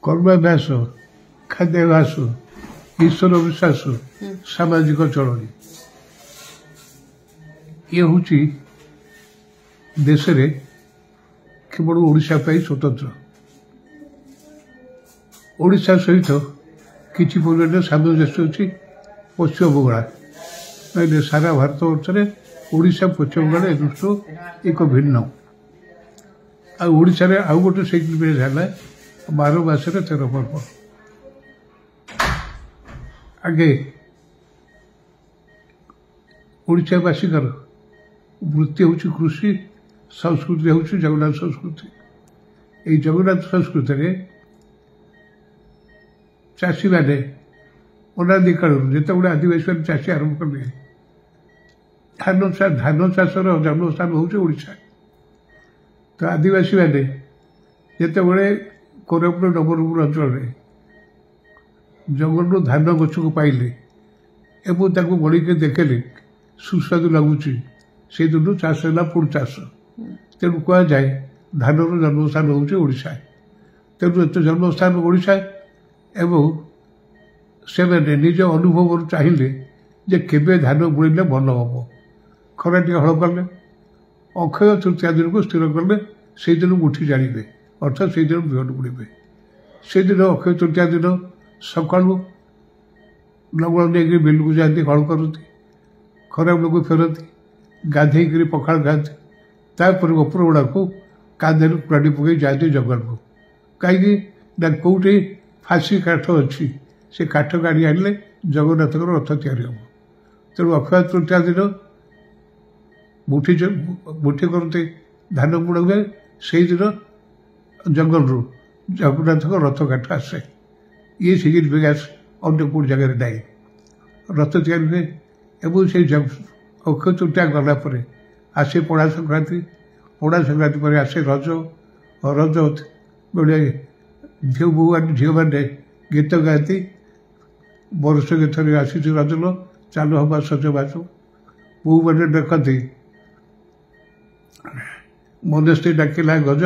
କର୍ମାଭ୍ୟାସ, ଖାଦ୍ୟାଭ୍ୟାସ, ଈଶ୍ୱର ବିଶ୍ୱାସ, ସାମାଜିକ ଚଳଣି ଇଏ ହେଉଛି ଦେଶରେ କେବଳ ଓଡ଼ିଶା ପାଇଁ ସ୍ୱତନ୍ତ୍ର। ଓଡ଼ିଶା ସହିତ କିଛି ପରିମାଣରେ ସାମଞ୍ଜସ୍ୟ ଅଛି ପଶ୍ଚିମବଙ୍ଗଳା। ମାନେ ସାରା ଭାରତ ବର୍ଷରେ ଓଡ଼ିଶା ପଶ୍ଚିମବଙ୍ଗଳା ଏ ଦୃଷ୍ଟିରୁ ଏକ ଭିନ୍ନ। ଆଉ ଓଡ଼ିଶାରେ ଆଉ ଗୋଟେ ସେଗ୍ରିମେଣ୍ଟ ହେଲା 12 ମାସରେ 13 ପର୍ବ। ଆଗେ ଓଡ଼ିଶାବାସୀଙ୍କର ବୃତ୍ତି ହେଉଛି କୃଷି, ସଂସ୍କୃତି ହେଉଛି ଜଗନ୍ନାଥ ସଂସ୍କୃତି। এই ଜଗନ୍ନାଥ ସଂସ୍କୃତିରେ ଚାଷୀମାନେ ଅନାଦି କାଳରୁ ଯେତେବେଳେ ଆଦିବାସୀମାନେ ଚାଷୀ ଆରମ୍ଭ କଲେ, ଧାନ ଚାଷର ଜନ୍ମସ୍ଥାନ ହେଉଛି ଓଡ଼ିଶା। ତ ଆଦିବାସୀମାନେ ଯେତେବେଳେ କୋରାପୁଟ ନବରଙ୍ଗପୁର ଅଞ୍ଚଳରେ ଜଙ୍ଗଲରୁ ଧାନ ଗଛକୁ ପାଇଲେ ଏବଂ ତାକୁ ବଢ଼ିକି ଦେଖିଲେ ସୁସ୍ୱାଦୁ ଲାଗୁଛି, ସେଇଦିନୁ ଚାଷ ହେଲା ପୁଣି ଚାଷ। ତେଣୁ କୁହାଯାଏ ଧାନର ଜନ୍ମସ୍ଥାନ ହେଉଛି ଓଡ଼ିଶା। ତେଣୁ ଏତେ ଜନ୍ମସ୍ଥାନ ଓଡ଼ିଶା ଏବଂ ସେମାନେ ନିଜ ଅନୁଭବରୁ ଚାହିଁଲେ ଯେ କେବେ ଧାନ ବୁଣିଲେ ଭଲ ହେବ। ଖରା ଟିକେ ହଳ କଲେ, ଅକ୍ଷୟ ତୃତୀୟା ଦିନକୁ ସ୍ଥିର କଲେ ସେଇଦିନ ମୁଠି ଜାଣିବେ, ଅର୍ଥାତ୍ ସେଇଦିନ ବିହନ ବୁଣିବେ। ସେଇଦିନ ଅକ୍ଷୟ ତୃତୀୟା ଦିନ ସକାଳୁ ଲଙ୍ଗଳ ନେଇକରି ବିଲକୁ ଯାଆନ୍ତି, ହଳ କରନ୍ତି, ଖରା ବେଳକୁ ଫେରନ୍ତି, ଗାଧେଇକରି ପଖାଳ ଖାଆନ୍ତି। ତାପରେ ଉପର ଗୁଡ଼ାକୁ କାନ୍ଧରେ କୁରାଡ଼ି ପକାଇ ଯାଆନ୍ତି ଜଙ୍ଗଲକୁ। କାହିଁକି ନା କେଉଁଠି ଫାଶୀ କାଠ ଅଛି, ସେ କାଠ କାଢ଼ି ଆଣିଲେ ଜଗନ୍ନାଥଙ୍କର ରଥ ତିଆରି ହେବ। ତେଣୁ ଅକ୍ଷୟ ତୃତୀୟା ଦିନ ମୁଠି କରନ୍ତି, ଧାନ ବୁଣା ହୁଏ। ସେଇଦିନ ଜଙ୍ଗଲରୁ ଜଗନ୍ନାଥଙ୍କ ରଥ କାଠ ଆସେ। ଇଏ ସିଗ୍ନିଫିକାନ୍ସ ଅନ୍ୟ କେଉଁ ଜାଗାରେ ନାହିଁ। ରଥ ତିଆରି ହୁଏ ଏବଂ ସେଇ ଅକ୍ଷୟ ତୃତୀୟା ଗଲା ପରେ ଆସେ ପଣା ସଂକ୍ରାନ୍ତି। ପଣା ସଂକ୍ରାନ୍ତି ପରେ ଆସେ ରଜ ବେଳେ ଝିଅମାନେ ଗୀତ ଗାଆନ୍ତି, ବର୍ଷ ଗୀତରେ ଆସିଛି ରଜଲ ଚାଲ ହବା ସଜବାଜ। ବୋହୂମାନେ ଡାକନ୍ତି ମନସ୍ତେ ଡାକିଲା ଗଜ,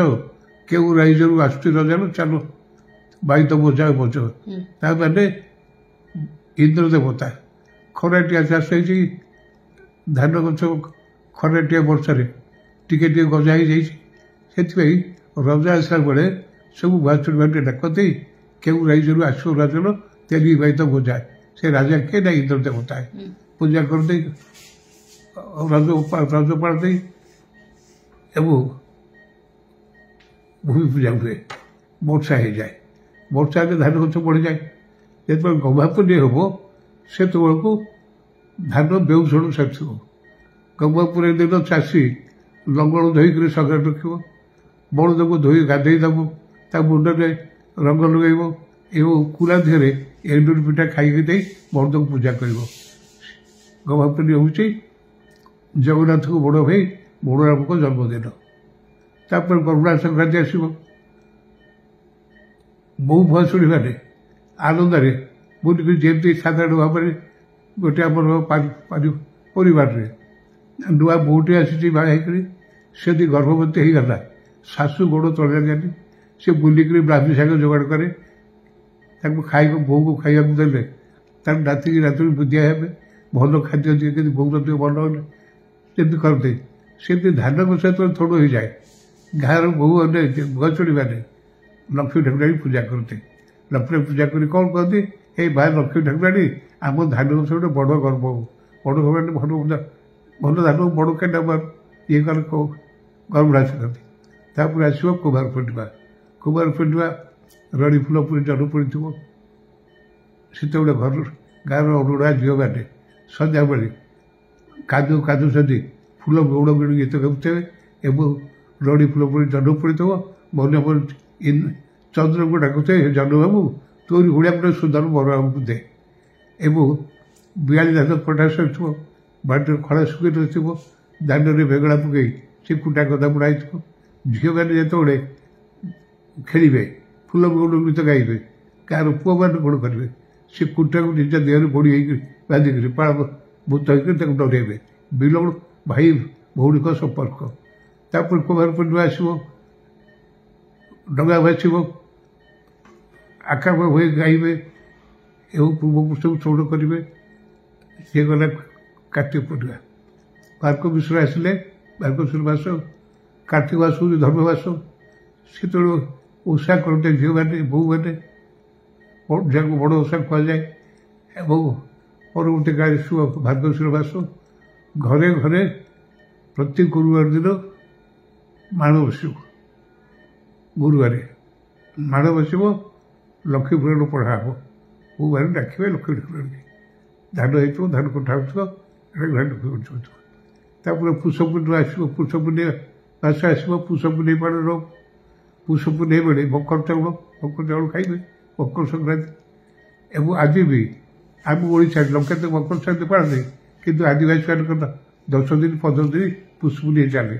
କେଉଁ ରାଇଜରୁ ଆସୁଛି ରଜଲ ଚାଲ ବାଇତ ବୋଝା ବୋଝ। ତାମାନେ ଇନ୍ଦ୍ର ଦେବତା ଖରାଟିଆ ଚାଷ ହେଇଛି, ଧାନ ଗଛ ଖରାଟିଆ ବର୍ଷାରେ ଟିକେ ଟିକେ ଗଜା ହେଇଯାଇଛି। ସେଥିପାଇଁ ରଜ ଆସିଲା ବେଳେ ସବୁ ଭାଚୁରୀମାନେ ଡାକନ୍ତି କେଉଁ ରାଇଜରୁ ଆସିବ ରାଜନ ତେରି ବାଇତ ବୋଝା। ସେ ରାଜା କିଏ ନା ଇନ୍ଦ୍ର ଦେବତା। ପୂଜା କରିଦେଇ ରଜ ପାଳନ୍ତି ଏବଂ ଭୂମି ପୂଜା ହୁଏ। ବର୍ଷା ହେଇଯାଏ, ବର୍ଷା ହେଲେ ଧାନ ଗଛ ବଢ଼ିଯାଏ। ଯେତେବେଳେ ଗହ୍ମାପୁନେଇ ହେବ ସେତେବେଳକୁ ଧାନ ବେଉଷଣ ସାରିଥିବ। ଗହ୍ମାପୁନେଇ ଦିନ ଚାଷୀ ଲଙ୍ଗଳ ଧୋଇକରି ସଗାଇ ରଖିବ, ବଳଦକୁ ଧୋଇ ଗାଧେଇ ଦେବ, ତା ମୁଣ୍ଡରେ ରଙ୍ଗ ଲଗାଇବ ଏବଂ କୁଲା ଦେହରେ ଏଣ୍ଡୁରି ପିଠା ଖାଇକି ଦେଇ ବଳଦକୁ ପୂଜା କରିବ। ଗହ୍ମାପୁନେଇ ହେଉଛି ଜଗନ୍ନାଥଙ୍କ ବଡ଼ ଭାଇ ବଳରାମଙ୍କ ଜନ୍ମଦିନ। ତାପରେ ପଣା ସଂକ୍ରାନ୍ତି ଆସିବ। ବୋହୂ ଭୁଆସୁଣୀମାନେ ଆନନ୍ଦରେ ବୁଲିକି ଯେମିତି ସାଧାରଣ ଭାବରେ ଗୋଟେ ଆମର ପରିବାରରେ ନୂଆ ବୋହୂଟି ଆସିଛି ବାହା ହେଇକରି, ସେ ଯଦି ଗର୍ଭବତୀ ହେଇଗଲା ଶାଶୁ ଗୋଡ଼ ତଳେ ଯାଆନ୍ତି, ସେ ବୁଲିକରି ବ୍ରାହ୍ମୀ ଶାଗ ଯୋଗାଡ଼ କରେ, ତାକୁ ବୋହୂକୁ ଖାଇବାକୁ ଦେଲେ ତାକୁ ରାତିକି ବୁଦ୍ଧିଆ ହେବେ, ଭଲ ଖାଦ୍ୟ ଦିଏ, କିନ୍ତୁ ବୋହୂର ଦେହ ଭଲ ହେଲେ ଯେମିତି କରନ୍ତି। ସେମିତି ଧାନ ଗଛ ଯେତେବେଳେ ଥୋଡ଼ ହେଇଯାଏ, ଗାଁର ବୋହୂମାନେ ଭୁଆସୁଣୀମାନେ ଲକ୍ଷ୍ମୀ ଠାକୁରାଣୀ ପୂଜା କରନ୍ତି। ଲକ୍ଷ୍ମୀ ପୂଜା କରି କ'ଣ କହନ୍ତି, ଏଇ ଭାଇ ଲକ୍ଷ୍ମୀ ଠାକୁରାଣୀ ଆମ ଧାନ ଗଛ ଗୋଟେ ବଡ଼ ଗର୍ବ ହଉ, ବଡ଼ ଗର୍ବ ଭଲ ଧାନ ବଡ଼ କେଣ୍ଡା ଇଏ କଲେ ଗର୍ଭରା ଶିଖନ୍ତି। ତାପରେ ଆସିବ କୁମାର ପୂର୍ଣ୍ଣିମା। କୁମାର ପୂର୍ଣ୍ଣିମା ରଡ଼ି ଫୁଲ ପୁରୀ ଜହ୍ନ ପଡ଼ିଥିବ। ସେତେବେଳେ ଗାଁର ଅରୁଣା ଝିଅମାନେ ସନ୍ଧ୍ୟାବେଳେ କାଦୁଛନ୍ତି, ଫୁଲ ଗୌଡ଼ ଗିଡ଼ି ଗୀତ ଗାଉଥିବେ ଏବଂ ରଡ଼ି ଫୁଲ ପୁରୀ ଜହ୍ନ ପଡ଼ିଥିବ। ମନେ ମନେ ଚନ୍ଦ୍ରଙ୍କୁ ଡାକୁଥିବେ, ଜହ୍ନ ବାବୁ ତୋରି ହୁଡ଼ିଆ ଗୋଟେ ସୁନ୍ଦର ବର ଆମକୁ ଦେ। ଏବଂ ବିଆଳି ଧାନ କଟା ସରିଥିବ, ବାଡ଼ିରେ ଖଳା ଶୁଖି ନଥିବ, ଦାଣ୍ଡରେ ବେଗଳା ପକାଇ ସେ କୁଟା ଗଦା ବୁଡ଼ା ହେଇଥିବ। ଝିଅମାନେ ଯେତେବେଳେ ଖେଳିବେ, ଫୁଲ ଗୌଡ଼ ଗୀତ ଗାଇବେ, ଗାଁର ପୁଅମାନେ କ'ଣ କରିବେ, ସେ କୁଟାକୁ ନିଜ ଦେହରେ ବୋଡ଼ି ହେଇକରି ବାନ୍ଧିକରି ପାଳ ଭୂତ ହେଇକରି ତାକୁ ଡରେଇବେ। ବିଲ ଭାଇ ଭଉଣୀଙ୍କ ସମ୍ପର୍କ। ତାପରେ କୁମାର ପୂର୍ଣ୍ଣିମା ଆସିବ, ଡଙ୍ଗା ଭାସିବ, ଆକାଶ ହୁଏ ଗାଇବେ ଏବଂ ପୂର୍ବପୁରୁଷକୁ ସ୍ମରଣ କରିବେ। ସିଏ ଗଲା କାର୍ତ୍ତିକ ପୂର୍ଣ୍ଣିମା। ମାର୍ଗଶୀର ଆସିଲେ, ମାର୍ଗଶୀର ମାସ, କାର୍ତ୍ତିକ ମାସ ହେଉଛି ଧର୍ମ ମାସ। ସେତେବେଳେ ଓଷା କରନ୍ତି ଝିଅମାନେ, ବୋହୂମାନେ, ଯାହାକୁ ବଡ଼ ଓଷା କୁହାଯାଏ। ଏବଂ ପରବର୍ତ୍ତୀ କାଳରେ ଆସିବ ମାର୍ଗଶୀର ମାସ। ଘରେ ଘରେ ପ୍ରତି ଗୁରୁବାର ଦିନ ମାଣ ବସିବ। ଗୁରୁବାରେ ମାଣ ବସିବ, ଲକ୍ଷ୍ମୀ ପୁରାଣ ପଢ଼ା ହେବ। ବୋହୂମାନେ ଡାକିବେ ଲକ୍ଷ୍ମୀ ପୁରାଣ, ଧାନ ହେଇଥିବ, ଧାନ କଟା ହେଉଥିବ, ଲକ୍ଷ୍ମୀ ହେଉଥିବ। ତାପରେ ପୁଷ ପୂର୍ଣ୍ଣିମା ଆସିବ, ପୁଷ ପୂର୍ଣ୍ଣିମା ମାସ ଆସିବ। ପୁଷ ପୁନେଇ ପାଳନ, ପୁଷ ପୁନେଇ ବେଳେ ମକର ଚାଉଳ ଖାଇବେ, ମକର ସଂକ୍ରାନ୍ତି। ଏବଂ ଆଜି ବି ଆମ ଓଡ଼ିଶାରେ ଲଙ୍କା ତ ମକର ସଂକ୍ରାନ୍ତି ପାଳନ୍ତି, କିନ୍ତୁ ଆଦିବାସୀମାନଙ୍କର 10 ଦିନ 15 ଦିନ ପୁଷ ପୁନେଇ ଚାଲେ।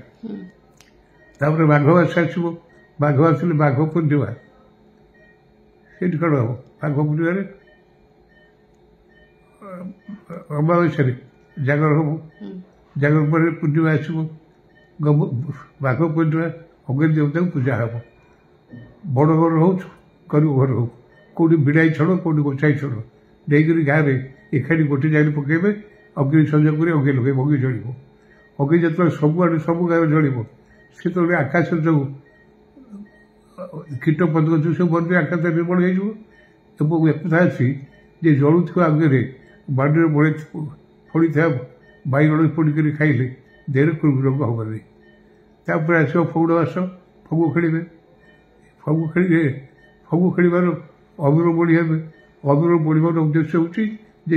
ତାପରେ ମାଘ ମାସ ଆସିବ, ମାଘ ଆସିଲେ ମାଘ ପୂର୍ଣ୍ଣିମା। ସେଠି କ'ଣ ହେବ? ମାଘ ପୂର୍ଣ୍ଣିମାରେ ଅମାବାସ୍ୟାରେ ଜାଗର ହେବ। ଜାଗର ପରେ ପୂର୍ଣ୍ଣିମା ଆସିବ। ମାଘ ପୂର୍ଣ୍ଣିମା ଅଗ୍ନି ଦେବତାଙ୍କୁ ପୂଜା ହେବ। ବଡ଼ ଘର ହଉ, ଗରିବ ଘର ହଉ, କେଉଁଠି ବିଡ଼ାଇ ଛଡ଼, କେଉଁଠି ଗୋଛାଇ ଛଡ଼ ନେଇକରି ଗାଁରେ ଏକାଠି ଗୋଟେ ଜାଗାରେ ପକାଇବେ। ଅଗ୍ନି ସଂଯୋଗ କରି ଅଗ୍ନି ଲଗାଇବ, ଅଗ୍ନି ଜଳିବ। ଅଗ୍ନି ଯେତେବେଳେ ସବୁଆଡ଼େ ସବୁ ଗାଁରେ ଜଳିବ, ସେତେବେଳେ ଆକାଶରେ ଯେଉଁ କୀଟ ପତଙ୍ଗ ସବୁ ବନ୍ଧୁ ଆକାଶ ନିର୍ମଳ ହେଇଯିବ। ଏବଂ ଏକଥା ଅଛି ଯେ ଜଳୁଥିବା ଅଗ୍ନିରେ ବାଡ଼ିରେ ପଡ଼ିଥିବା ବାଇଗଣ ପୋଡ଼ିକରି ଖାଇଲେ ଦେହରେ କୃମି ରୋଗ ହେବନି। ତାପରେ ଆସିବ ଫଗୁଣ ମାସ, ଫଗୁ ଖେଳିବେ। ଫଗୁ ଖେଳିବାର ଅବିର ବଢ଼ି ହେବେ। ଅବିର ବଢ଼ିବାର ଉଦ୍ଦେଶ୍ୟ ହେଉଛି ଯେ